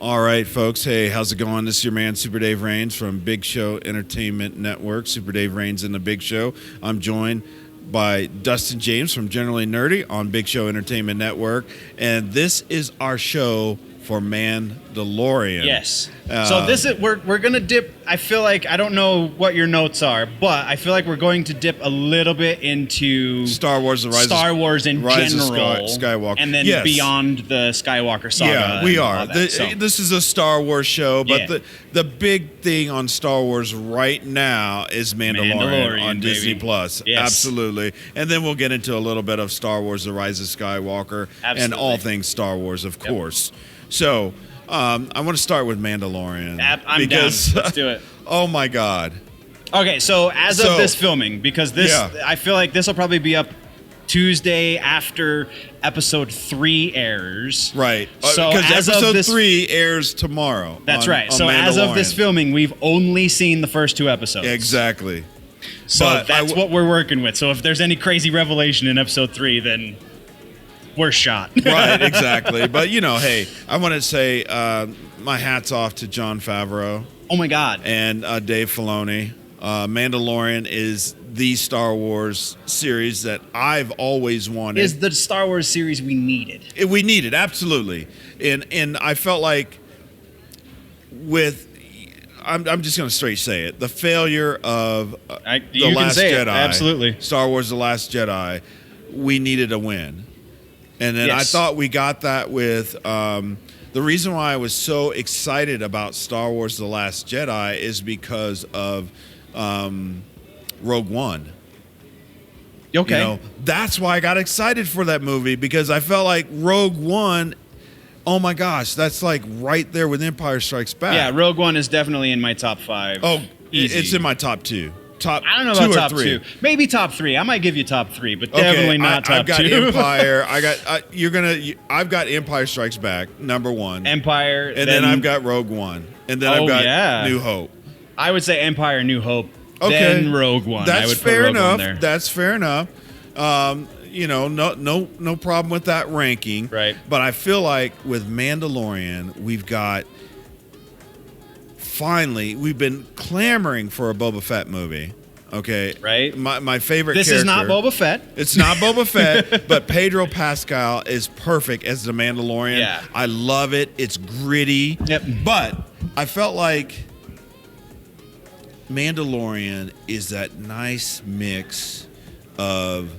All right, folks. Hey, how's it going? This is your man, Super Dave Raines from Big Show Entertainment Network. Super Dave Raines in the Big Show. I'm joined by Dustin James from Generally Nerdy on Big Show Entertainment Network. And this is our show for Mandalorian. Yes. So this is we're gonna dip. I feel like I don't know what your notes are, but I feel like we're going to dip a little bit into Star Wars: The Rise Star Wars in Rise general, of Skywalker, and then yes. beyond the Skywalker saga. Yeah, we are. That, this is a Star Wars show, but Yeah. the big thing on Star Wars right now is Mandalorian on baby. Disney Plus. Yes. Absolutely. And then we'll get into a little bit of Star Wars: The Rise of Skywalker and all things Star Wars, of course. So I want to start with Mandalorian. I'm down. Let's do it. Oh my God. Okay, so as of this filming, because this, I feel like this will probably be up Tuesday after episode 3 airs. Right. So because episode 3 airs tomorrow. That's right. So as of this filming, we've only seen the first 2 episodes. Exactly. So but that's what we're working with. So if there's any crazy revelation in episode 3, then we're shot. Right, exactly. But, you know, hey, I want to say my hat's off to Jon Favreau. Oh, my God. And Dave Filoni. Mandalorian is the Star Wars series that I've always wanted. Is the Star Wars series we needed. We needed, absolutely. And I felt like I'm just going to straight say it, the failure of The Last Jedi. Absolutely. Star Wars The Last Jedi, we needed a win. And then I thought we got that with the reason why I was so excited about Star Wars The Last Jedi is because of Rogue One. Okay. You know, that's why I got excited for that movie, because I felt like Rogue One, oh my gosh, that's like right there with Empire Strikes Back. Yeah, Rogue One is definitely in my top 5. Oh, easy. It's in my top 2. I don't know about top 2. Maybe top 3. I might give you top 3, but definitely not top 2. I've got Empire. I've got Empire Strikes Back, number 1. Empire, and then I've got Rogue One, and then I've got New Hope. I would say Empire, New Hope, then Rogue One. That's I would fair put Rogue enough. One there. That's fair enough. You know, no problem with that ranking. Right. But I feel like with Mandalorian, we've got. Finally, we've been clamoring for a Boba Fett movie. Okay. Right. My favorite character. This is not Boba Fett. It's not Boba Fett, but Pedro Pascal is perfect as the Mandalorian. Yeah. I love it. It's gritty. Yep. But I felt like Mandalorian is that nice mix of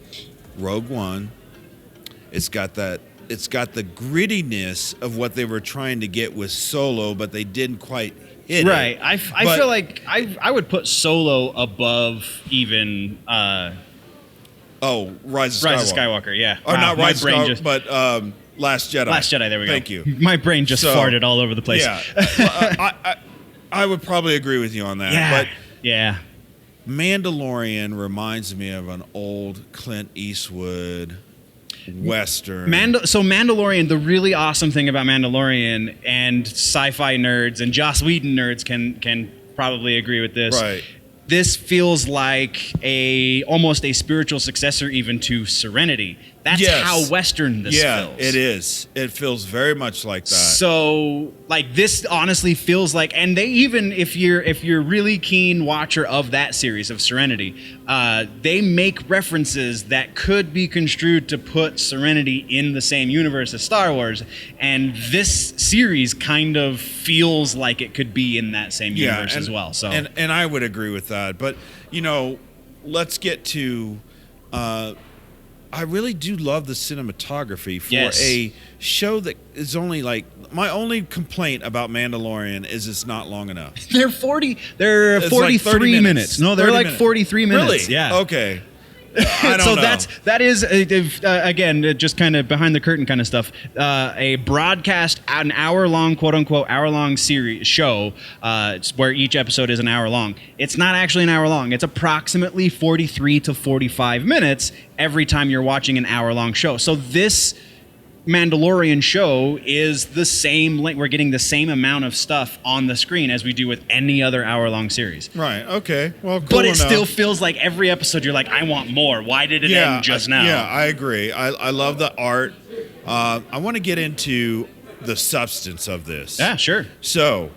Rogue One. It's got the grittiness of what they were trying to get with Solo, but they didn't quite hit right. it. I feel like I would put Solo above even Rise of Skywalker, yeah. Or not Rise of Skywalker, but Last Jedi. Last Jedi, there we go. Thank you. My brain just farted all over the place. Yeah. I would probably agree with you on that. Yeah. But yeah. Mandalorian reminds me of an old Clint Eastwood Western. So Mandalorian, the really awesome thing about Mandalorian, and sci-fi nerds and Joss Whedon nerds can probably agree with this. Right. This feels like almost a spiritual successor even to Serenity. That's how Western this feels. Yeah, it is. It feels very much like that. So, like, this honestly feels like, and they even, if you're really keen watcher of that series of Serenity, they make references that could be construed to put Serenity in the same universe as Star Wars, and this series kind of feels like it could be in that same universe as well. So, and I would agree with that. But you know, let's get to. I really do love the cinematography for a show that is only like, my only complaint about Mandalorian is it's not long enough. They're 43 like minutes. No, they're like 43 minutes. Really? Yeah. Okay. I don't know. that is again, just kind of behind the curtain kind of stuff. A broadcast, an hour-long, quote-unquote hour-long show, where each episode is an hour long. It's not actually an hour long. It's approximately 43 to 45 minutes every time you're watching an hour-long show. So this Mandalorian show is the same length. We're getting the same amount of stuff on the screen as we do with any other hour-long series. Right. Okay. Well, cool but it enough. still feels like every episode you're like, I want more. Why did it end just now? Yeah, I agree. I love the art. I want to get into the substance of this. Yeah, sure. So,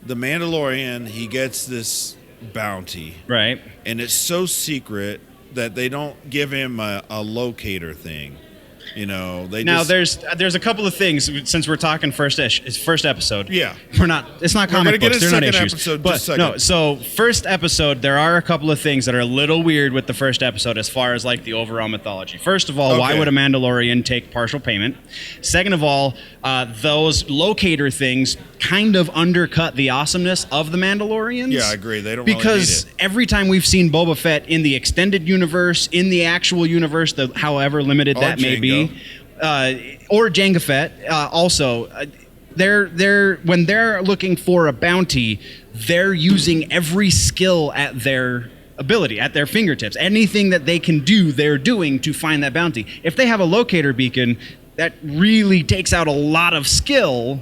the Mandalorian, he gets this bounty. Right. And it's so secret that they don't give him a locator thing. You know, there's a couple of things since we're talking first episode. Yeah, it's not comic books. They're not issues. Episode, but no, so first episode, there are a couple of things that are a little weird with the first episode as far as like the overall mythology. First of all, why would a Mandalorian take partial payment? Second of all, those locator things kind of undercut the awesomeness of the Mandalorians. Yeah, I agree. They don't because really need it. Every time we've seen Boba Fett in the extended universe, in the actual universe, however limited that may be. Or Jango Fett. They're when they're looking for a bounty, they're using every skill at their ability, at their fingertips. Anything that they can do, they're doing to find that bounty. If they have a locator beacon, that really takes out a lot of skill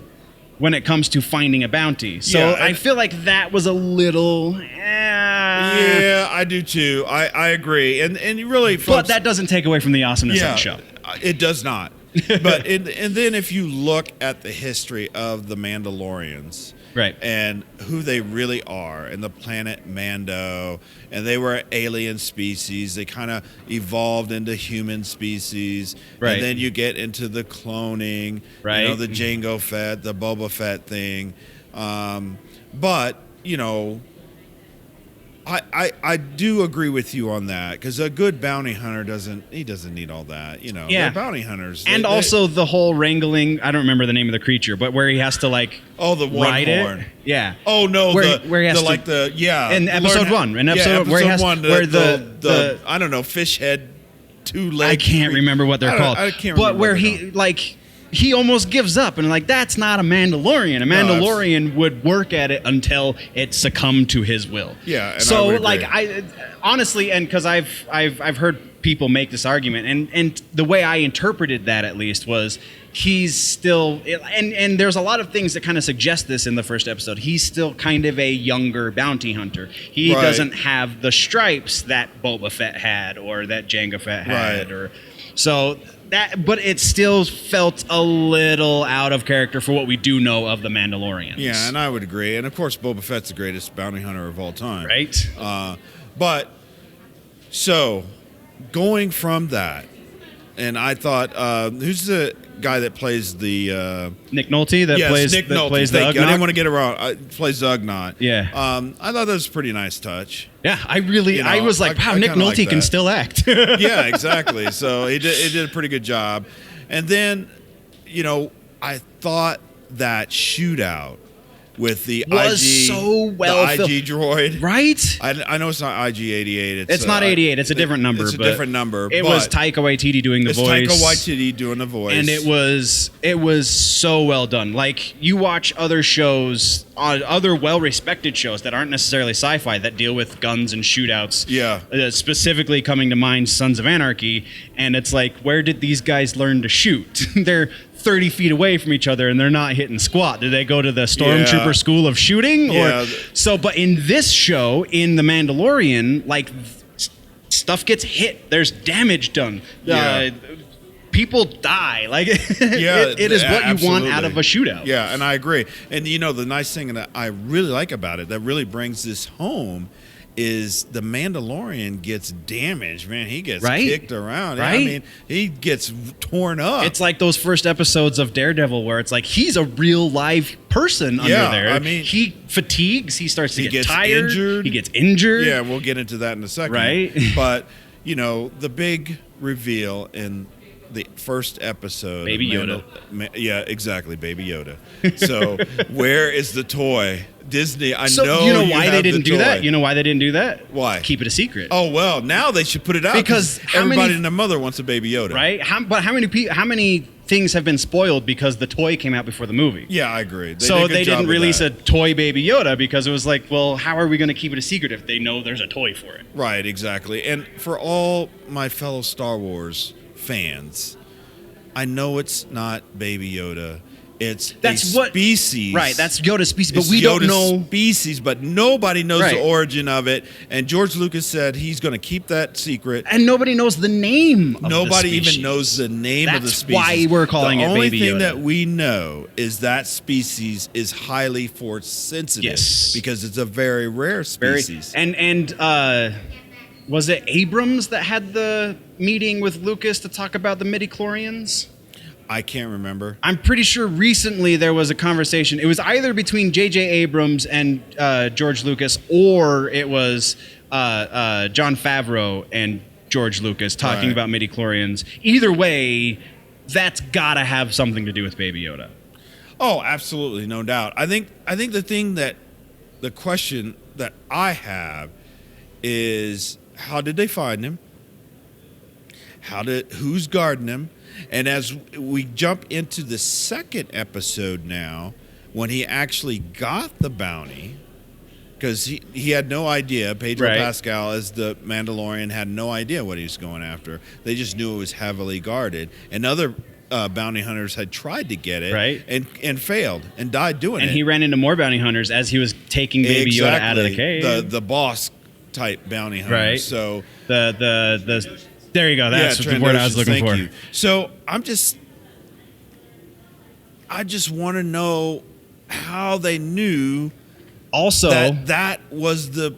when it comes to finding a bounty. So I feel like that was a little... Yeah, I do too. I agree. And really, folks... But that doesn't take away from the awesomeness of the show. It does not. But and then if you look at the history of the Mandalorians... Right. And who they really are, and the planet Mando, and they were an alien species. They kind of evolved into human species. Right. And then you get into the cloning, right. The Jango Fett, the Boba Fett thing. But, I do agree with you on that, because a good bounty hunter doesn't need all that, Yeah. They're bounty hunters. And also the whole wrangling, I don't remember the name of the creature, but where he has to the one ride horn. It. Yeah. Oh no, where he has in episode 1, where he has the I don't know, fish head, 2 legs. I can't remember what they're called. I can't but remember. Where he almost gives up, and that's not a Mandalorian. A Mandalorian would work at it until it succumbed to his will. Yeah. And so I honestly, and because I've heard people make this argument, and the way I interpreted that at least was he's still, and there's a lot of things that kind of suggest this in the first episode. He's still kind of a younger bounty hunter. He doesn't have the stripes that Boba Fett had or that Jango Fett had, or so. But it still felt a little out of character for what we do know of the Mandalorians. Yeah, and I would agree. And of course, Boba Fett's the greatest bounty hunter of all time. Right. But so going from that, and I thought, who's the guy that plays the Nick Nolte plays Nick Nolte. Plays the I Ugnaught? didn't want to get it wrong. Plays the Ugnaught. Yeah. I thought that was a pretty nice touch. Yeah, I was like, wow, Nick Nolte can still act. Yeah, exactly. So he did a pretty good job. And then, I thought that shootout with the was IG, so well the IG droid, right? I know it's not IG-88. It's not 88. It's a different number. It's a different number. It was Taika Waititi doing the voice. It's Taika Waititi doing the voice, and it was so well done. Like, you watch other shows, other well-respected shows that aren't necessarily sci-fi that deal with guns and shootouts. Yeah. Specifically coming to mind, Sons of Anarchy, and it's like, where did these guys learn to shoot? They're 30 feet away from each other and they're not hitting squat. Did they go to the Stormtrooper school of shooting? Yeah. But in this show, in The Mandalorian, stuff gets hit. There's damage done. Yeah. People die. It is what you want out of a shootout. Yeah, and I agree. And the nice thing that I really like about it, that really brings this home, is the Mandalorian gets damaged, man. He gets kicked around. Right? I mean, he gets torn up. It's like those first episodes of Daredevil where it's like he's a real live person under there. I mean, he fatigues. He starts to get tired. Injured. He gets injured. Yeah, we'll get into that in a second. Right? But, the big reveal in the first episode. Baby Yoda. Yeah, exactly. Baby Yoda. So where is the toy? Disney, I so know you know why they didn't do toy. that? You know why they didn't do that? Why? Keep it a secret. Oh, well, now they should put it out because everybody and their mother wants a Baby Yoda. Right? How many things have been spoiled because the toy came out before the movie? Yeah, I agree. They didn't release a toy Baby Yoda because it was like, well, how are we going to keep it a secret if they know there's a toy for it? Right, exactly. And for all my fellow Star Wars fans, I know it's not Baby Yoda. That's a what species. Right, that's Yoda's species, but It's we don't Yoda's know. species, but nobody knows Right. the origin of it. And George Lucas said he's going to keep that secret. And nobody knows the name of Nobody the species. even knows the name of the That's species. why we're calling the it only Baby thing Yoda. that we know is that species is highly force sensitive. Yes. Because it's a very rare species. And was it Abrams that had the meeting with Lucas to talk about the midichlorians? I can't remember. I'm pretty sure recently there was a conversation. It was either between J.J. Abrams and George Lucas, or it was Jon Favreau and George Lucas talking about midichlorians. Either way, that's gotta have something to do with Baby Yoda. Oh, absolutely, no doubt. I think the question that I have is, how did they find him? Who's guarding him? And as we jump into the second episode now, when he actually got the bounty, because he had no idea, Pedro Pascal as the Mandalorian had no idea what he was going after. They just knew it was heavily guarded. And other bounty hunters had tried to get it and failed and died doing it. And he ran into more bounty hunters as he was taking Baby Yoda out of the cave. The boss type bounty hunter. Right. So the there you go. That's the word I was looking for. You. So I just want to know how they knew also that was the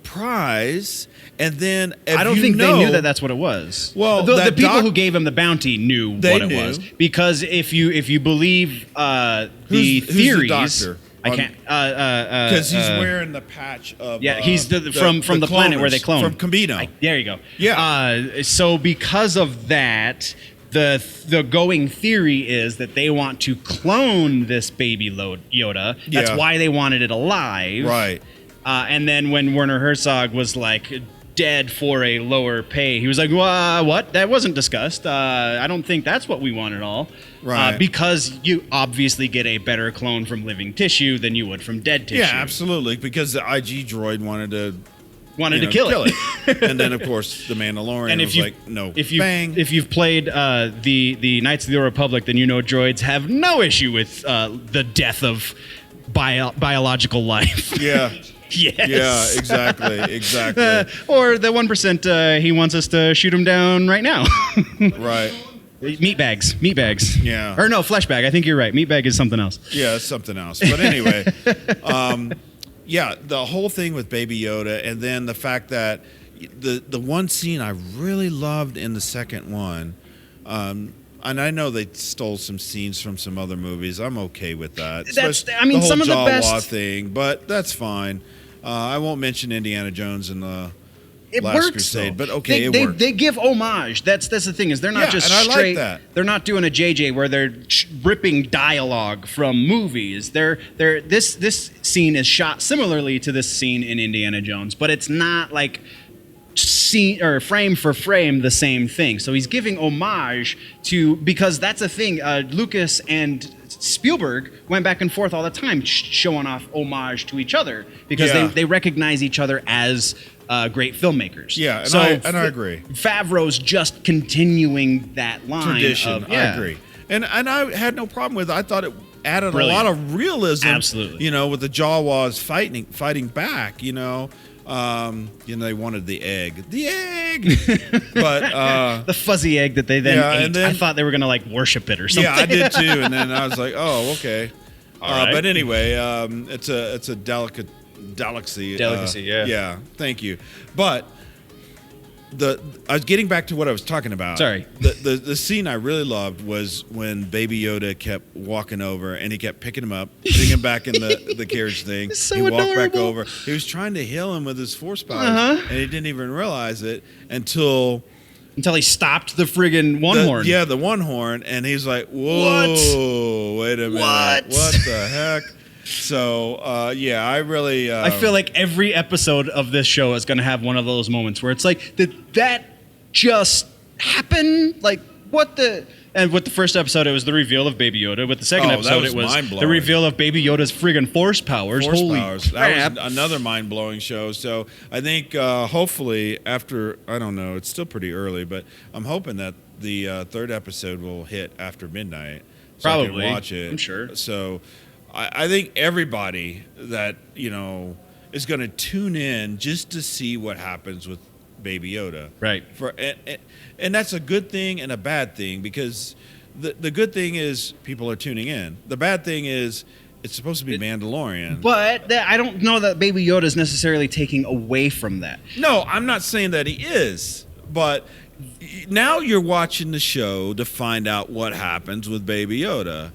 prize. And then I don't think they knew that that's what it was. Well, the people who gave him the bounty knew what it was, because if you believe the theories, who's the doctor? I can't because he's wearing the patch of he's from the planet where they clone from Camino. There you go. Yeah. So because of that, the going theory is that they want to clone this baby Yoda. That's why they wanted it alive. Right. And then when Werner Herzog was like dead for a lower pay, he was like, what? That wasn't discussed. I don't think that's what we want at all. Right. Because you obviously get a better clone from living tissue than you would from dead tissue. Yeah, absolutely. Because the IG droid wanted to kill it. And then, of course, the Mandalorian was like, no, bang. If you've played the Knights of the Old Republic, then you know droids have no issue with the death of biological life. Yeah. Yes. Yeah, exactly. Or the 1%, he wants us to shoot him down right now. Right. Meat bags. Yeah. Or no, flesh bag. I think you're right. Meat bag is something else. Yeah, it's something else. But anyway, the whole thing with Baby Yoda, and then the fact that the one scene I really loved in the second one, and I know they stole some scenes from some other movies. I'm okay with that. The whole some of the best thing, but that's fine. I won't mention Indiana Jones and the Last works, Crusade, though. but okay, it works. They give homage. That's the thing, is they're not just and I straight. like that. They're not doing a JJ where they're ripping dialogue from movies. This scene is shot similarly to this scene in Indiana Jones, but it's not like scene or frame for frame the same thing. So he's giving homage because that's a thing. Lucas and Spielberg went back and forth all the time, showing off homage to each other because they recognize each other as great filmmakers. Yeah, and I agree. Favreau's just continuing that line. Tradition, I agree. And I had no problem with it. I thought it added a lot of realism. Absolutely. With the Jawas fighting back, they wanted the egg. But the fuzzy egg that they then ate. And then, I thought they were gonna worship it or something. Yeah, I did too. And then I was like, oh, okay. All right. But anyway, it's a delicacy. Yeah. Yeah. Thank you. But I was getting back to what I was talking about. Sorry. The scene I really loved was when Baby Yoda kept walking over and he kept picking him up, putting him back in the carriage thing. So he walked back adorable. over. He was trying to heal him with his force powers, and he didn't even realize it until he stopped the friggin' one horn. Yeah, the one horn, and he's like, "Whoa, wait a minute, what the heck?" So, I really... I feel like every episode of this show is going to have one of those moments where it's like, did that just happen? Like, what the... And with the first episode, it was the reveal of Baby Yoda. With the second episode, it was the reveal of Baby Yoda's friggin' force powers. Holy crap. That was another mind-blowing show. So I think hopefully after... I don't know. It's still pretty early, but I'm hoping that the third episode will hit after midnight. so I Probably. can watch it. I'm sure. So I think everybody that, is going to tune in just to see what happens with Baby Yoda. Right. And that's a good thing and a bad thing, because the good thing is people are tuning in. The bad thing is it's supposed to be Mandalorian. But I don't know that Baby Yoda is necessarily taking away from that. No, I'm not saying that he is, but now you're watching the show to find out what happens with Baby Yoda,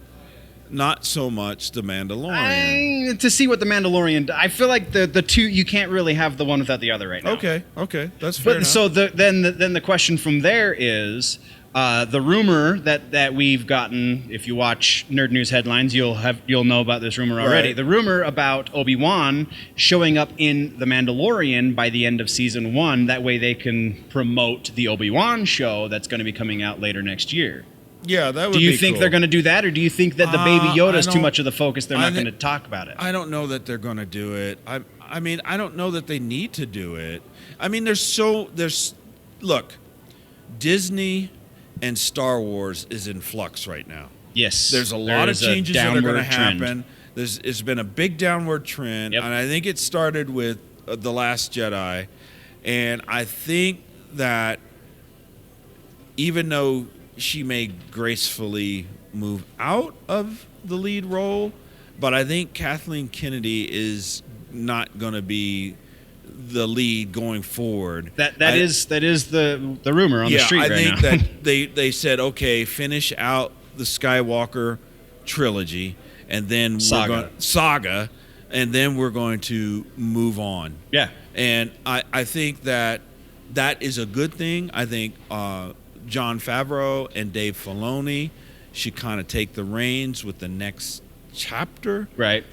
not so much the Mandalorian. To see what the Mandalorian... I feel like the two, you can't really have the one without the other right now. Okay, that's fair enough. So then the question from there is... the rumor that we've gotten, if you watch Nerd News headlines, you'll know about this rumor already. Right. The rumor about Obi-Wan showing up in The Mandalorian by the end of season 1. That way they can promote the Obi-Wan show that's going to be coming out later next year. Yeah, that would be Do you think cool. they're going to do that, or do you think that the Baby Yoda is too much of the focus? They're not going to talk about it. I don't know that they're going to do it. I mean, I don't know that they need to do it. I mean, look, Disney and Star Wars is in flux right now. Yes. There's a lot of changes that are going to happen. Trend. It's been a big downward trend, Yep. and I think it started with The Last Jedi. And I think that even though she may gracefully move out of the lead role, but I think Kathleen Kennedy is not going to be the lead going forward. That is the rumor on the street right now. I think that they said, okay, finish out the Skywalker trilogy, and then saga, and then we're going to move on. Yeah. And I think that is a good thing. I think Jon Favreau and Dave Filoni should kind of take the reins with the next chapter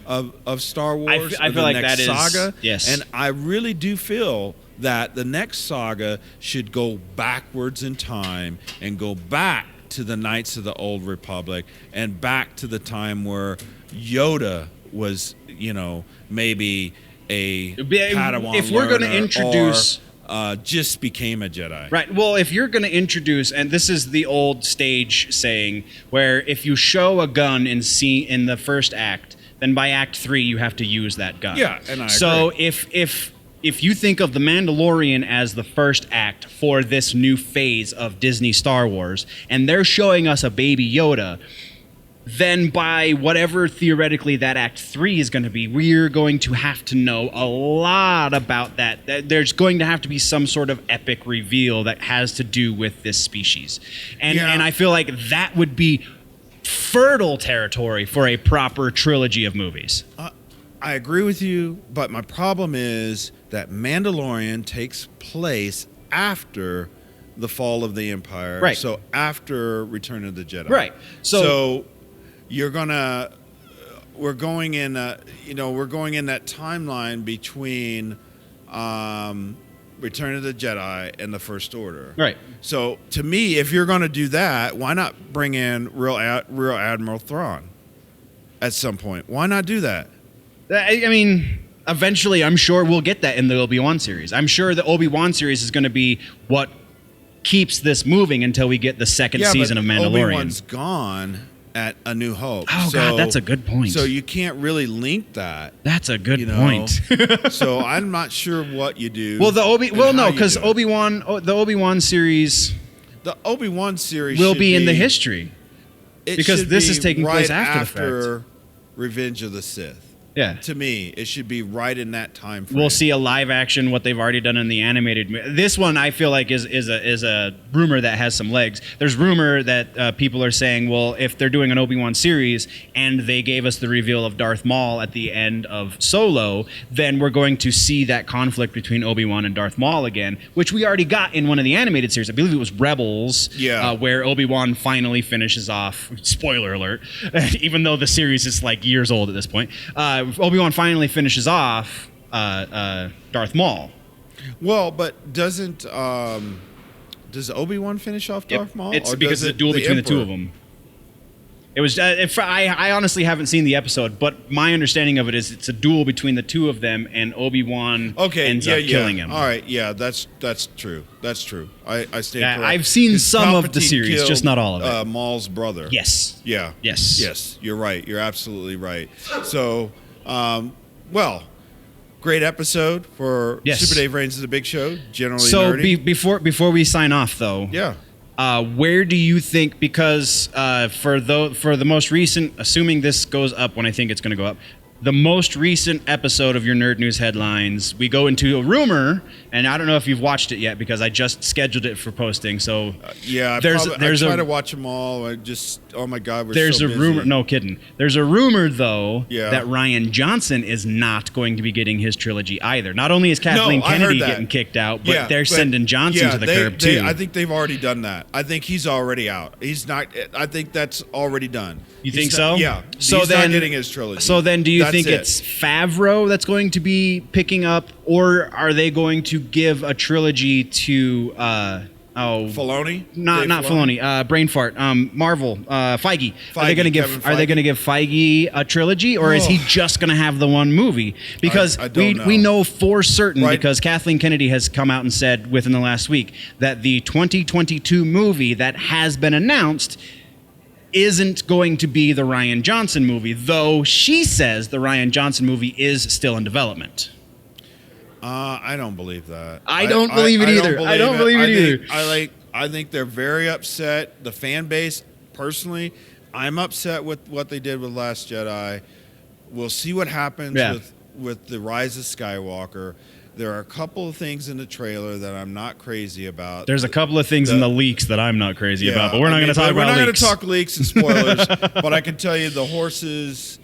of Star Wars. I feel like that is saga. Yes. And I really do feel that the next saga should go backwards in time and go back to the Knights of the Old Republic and back to the time where Yoda was, maybe a Padawan if we're going to learner introduce just became a Jedi. Right. Well, if you're going to introduce, and this is the old stage saying, where if you show a gun in the first act, then by Act 3 you have to use that gun. Yeah, and I so agree. if you think of The Mandalorian as the first act for this new phase of Disney Star Wars, and they're showing us a Baby Yoda, then by whatever theoretically that Act 3 is going to be, we're going to have to know a lot about that. There's going to have to be some sort of epic reveal that has to do with this species. And I feel like that would be fertile territory for a proper trilogy of movies. I agree with you, but my problem is that Mandalorian takes place after the fall of the Empire. Right. So after Return of the Jedi. Right. So we're going in that timeline between Return of the Jedi and the First Order. Right. So to me, if you're going to do that, why not bring in Real Admiral Thrawn at some point? Why not do that? I mean, eventually I'm sure we'll get that in the Obi-Wan series. I'm sure the Obi-Wan series is going to be what keeps this moving until we get the second season of Mandalorian. Obi-Wan's gone at A New Hope. Oh, God, that's a good point. So you can't really link that. That's a good point. So I'm not sure what you do. Well, because the Obi-Wan series will be in the history. Because this is taking place after the fact. Revenge of the Sith. Yeah. To me, it should be right in that time frame. We'll see a live action, what they've already done in the animated. This one, I feel like, is a rumor that has some legs. There's rumor that people are saying, well, if they're doing an Obi-Wan series and they gave us the reveal of Darth Maul at the end of Solo, then we're going to see that conflict between Obi-Wan and Darth Maul again, which we already got in one of the animated series. I believe it was Rebels, where Obi-Wan finally finishes off. Spoiler alert! Even though the series is like years old at this point. Obi-Wan finally finishes off Darth Maul. Well, but does Obi-Wan finish off Darth Maul? It's or because it's a duel between the two of them. It was. I honestly haven't seen the episode, but my understanding of it is it's a duel between the two of them, and Obi-Wan ends up killing him. All right, yeah, that's true. That's true. I stand corrected. I've seen some of the series, just not all of it. Maul's brother. Yes. Yeah. Yes. You're right. You're absolutely right. So, great episode for Super Dave Reigns of the Big Show. Generally nerdy. So before we sign off, though. Yeah. Where do you think? Because for the most recent, assuming this goes up when I think it's going to go up, the most recent episode of your Nerd News headlines, we go into a rumor, and I don't know if you've watched it yet because I just scheduled it for posting. So I try to watch them all. Oh my God, there's so a busy. rumor. No kidding. There's a rumor though Yeah. that Rian Johnson is not going to be getting his trilogy either. Not only is Kathleen Kennedy getting kicked out, but they're sending Johnson to the curb too. I think they've already done that. I think he's already out. He's not. I think that's already done. You think so? Yeah. So he's then, not getting his trilogy. So then, do you think it. it's Favreau that's going to be picking up, or are they going to give a trilogy to Filoni? Not Filoni. Brain fart. Marvel. Feige. Are they going to give? Feige. Are they going to give Feige a trilogy, or is he just going to have the one movie? Because I don't know. we know for certain, Right. because Kathleen Kennedy has come out and said within the last week that the 2022 movie that has been announced isn't going to be the Rian Johnson movie, though she says the Rian Johnson movie is still in development. I don't believe that. I don't believe it either. I don't believe it either. I think they're very upset. The fan base, personally, I'm upset with what they did with Last Jedi. We'll see what happens with the Rise of Skywalker. There are a couple of things in the trailer that I'm not crazy about. There's a couple of things in the leaks that I'm not crazy about, but we're not going to talk about leaks. We're not going to talk leaks and spoilers, but I can tell you the horses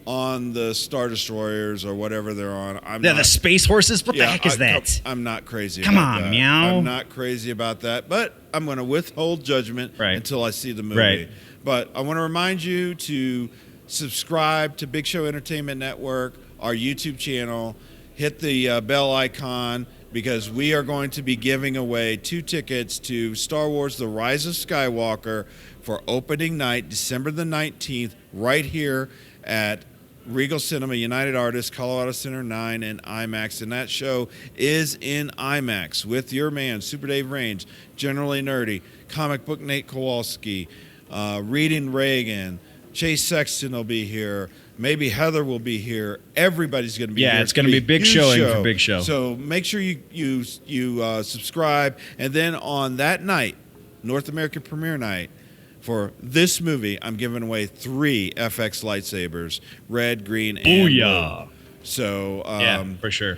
on the Star Destroyers or whatever they're on. The space horses? What the heck is that? I'm not crazy about that. Come on, meow. I'm not crazy about that, but I'm going to withhold judgment until I see the movie. Right. But I want to remind you to subscribe to Big Show Entertainment Network, our YouTube channel. Hit the bell icon because we are going to be giving away 2 tickets to Star Wars The Rise of Skywalker for opening night, December the 19th, right here at Regal Cinema, United Artists, Colorado Center 9, and IMAX. And that show is in IMAX with your man, Super Dave Reigns, Generally Nerdy, Comic Book Nate Kowalski, Reading Reagan, Chase Sexton will be here. Maybe Heather will be here. Everybody's going to be here. Yeah, it's going to be big showing for Big Show. So make sure you subscribe. And then on that night, North American premiere night, for this movie, I'm giving away 3 FX lightsabers, red, green, and blue. So for sure.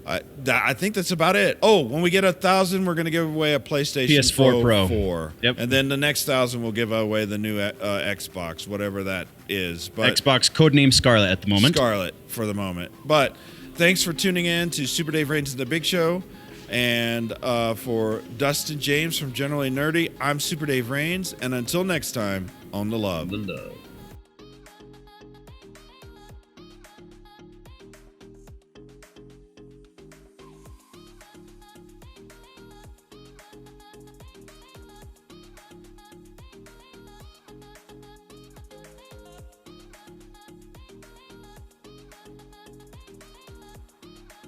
I think that's about it. Oh, when we get 1,000, we're going to give away a PlayStation PS4 Pro 4. Yep. And then the next 1,000, we'll give away the new Xbox, whatever that is. But Xbox codename Scarlet at the moment. Scarlet for the moment. But thanks for tuning in to Super Dave Reigns and the Big Show. And for Dustin James from Generally Nerdy, I'm Super Dave Reigns. And until next time, on the love.